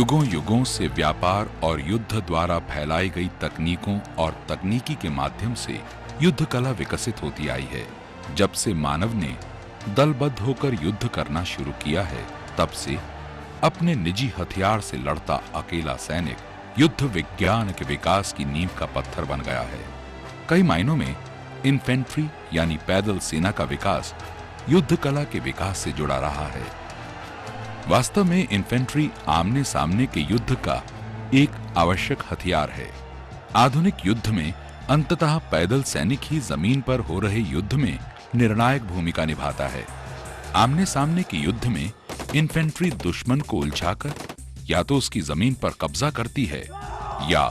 युगों युगों से व्यापार और युद्ध द्वारा फैलाई गई तकनीकों और तकनीकी के माध्यम से युद्ध कला विकसित होती आई है। जब से मानव ने दलबद्ध होकर युद्ध करना शुरू किया है, तब से अपने निजी हथियार से लड़ता अकेला सैनिक युद्ध विज्ञान के विकास की नींव का पत्थर बन गया है। कई मायनों में इन्फेंट्री यानी पैदल सेना का विकास युद्ध कला के विकास से जुड़ा रहा है। वास्तव में इन्फेंट्री आमने सामने के युद्ध का एक आवश्यक हथियार है। आधुनिक युद्ध में अंततः पैदल सैनिक ही जमीन पर हो रहे युद्ध में निर्णायक भूमिका निभाता है। आमने सामने के युद्ध में इन्फेंट्री दुश्मन को उलझाकर या तो उसकी जमीन पर कब्जा करती है या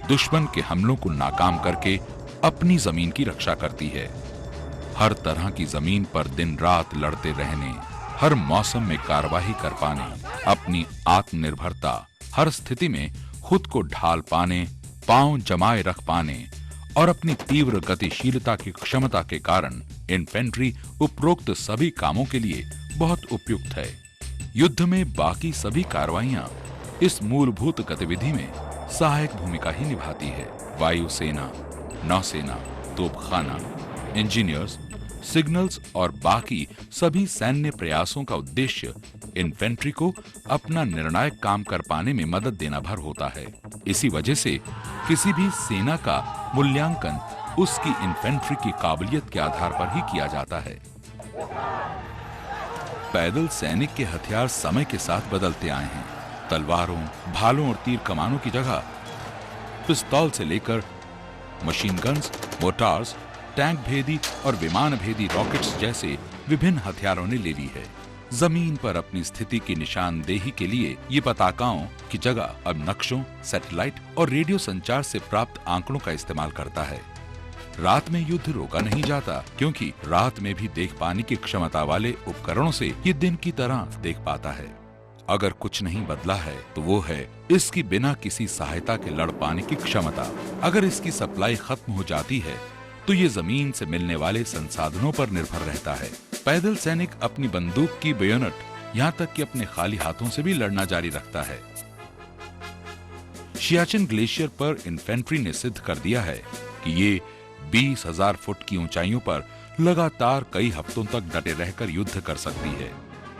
दुश्मन के हमलों को नाकाम करके अपनी जमीन की रक्षा करती है। हर तरह की जमीन पर दिन रात लड़ते रहने, हर मौसम में कार्रवाई कर पाने, अपनी आत्मनिर्भरता, हर स्थिति में खुद को ढाल पाने, पांव जमाए रख पाने और अपनी तीव्र गतिशीलता की क्षमता के कारण इन्फेंट्री उपरोक्त सभी कामों के लिए बहुत उपयुक्त है। युद्ध में बाकी सभी कार्रवाइयां इस मूलभूत गतिविधि में सहायक भूमिका ही निभाती है। वायुसेना, नौसेना, तोपखाना, इंजीनियर्स, सिग्नल्स और बाकी सभी सैन्य प्रयासों का उद्देश्य इन्फेंट्री को अपना निर्णायक काम कर पाने में मदद देना भर होता है। इसी वजह से किसी भी सेना का मूल्यांकन उसकी इन्फेंट्री की काबिलियत के आधार पर ही किया जाता है। पैदल सैनिक के हथियार समय के साथ बदलते आए हैं। तलवारों, भालों और तीर कमानों की जगह पिस्तौल से लेकर मशीन गन्स, मोटार्स, टैंक भेदी और विमान भेदी रॉकेट्स जैसे विभिन्न हथियारों ने ले ली है। जमीन पर अपनी स्थिति की निशानदेही के लिए ये पताकाओं की जगह अब नक्शों, सैटेलाइट और रेडियो संचार से प्राप्त आंकड़ों का इस्तेमाल करता है। रात में युद्ध रोका नहीं जाता, क्योंकि रात में भी देख पाने की क्षमता वाले उपकरणों से ये दिन की तरह देख पाता है। अगर कुछ नहीं बदला है तो वो है इसकी बिना किसी सहायता के लड़ पाने की क्षमता। अगर इसकी सप्लाई खत्म हो जाती है तो ये जमीन से मिलने वाले संसाधनों पर निर्भर रहता है। पैदल सैनिक अपनी बंदूक की बेयोनेट यहाँ तक कि अपने खाली हाथों से भी लड़ना जारी रखता है। सियाचिन ग्लेशियर पर इन्फेंट्री ने सिद्ध कर दिया है कि ये 20,000 फुट की ऊंचाइयों पर लगातार कई हफ्तों तक डटे रहकर युद्ध कर सकती है।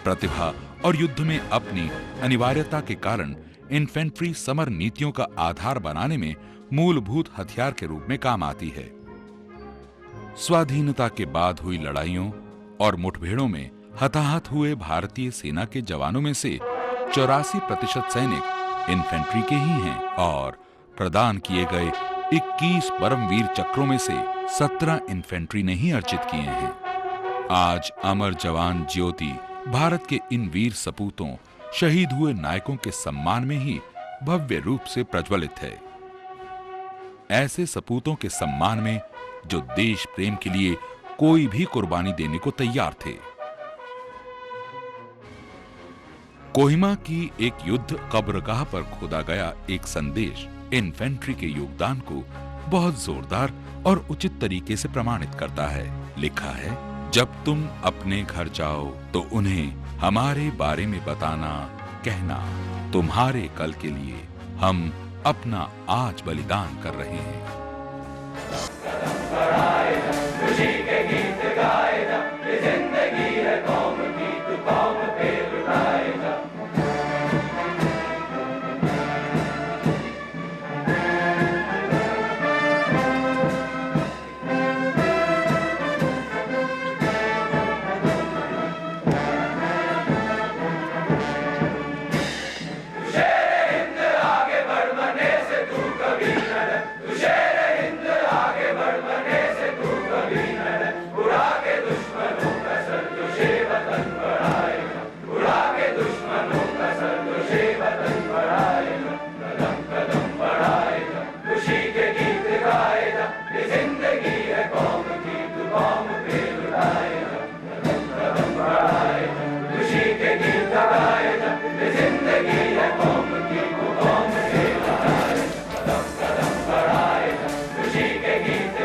प्रतिभा और युद्ध में अपनी अनिवार्यता के कारण इन्फेंट्री समर नीतियों का आधार बनाने में मूलभूत हथियार के रूप में काम आती है। स्वाधीनता के बाद हुई लड़ाइयों और मुठभेड़ों में हताहत हुए भारतीय सेना के जवानों में से 84% सैनिक इन्फेंट्री के ही हैं और प्रदान किए गए 21 परमवीर चक्रों में से 17 इन्फेंट्री ने ही अर्जित किए हैं। आज अमर जवान ज्योति भारत के इन वीर सपूतों, शहीद हुए नायकों के सम्मान में ही भव्य रूप से प्रज्वलित है। ऐसे सपूतों के सम्मान में जो देश प्रेम के लिए कोई भी कुर्बानी देने को तैयार थे। कोहिमा की एक युद्ध कब्रगाह पर खोदा गया एक संदेश इन्फेंट्री के योगदान को बहुत जोरदार और उचित तरीके से प्रमाणित करता है। लिखा है, जब तुम अपने घर जाओ तो उन्हें हमारे बारे में बताना, कहना तुम्हारे कल के लिए हम अपना आज बलिदान कर रहे हैं। खुशी के गीत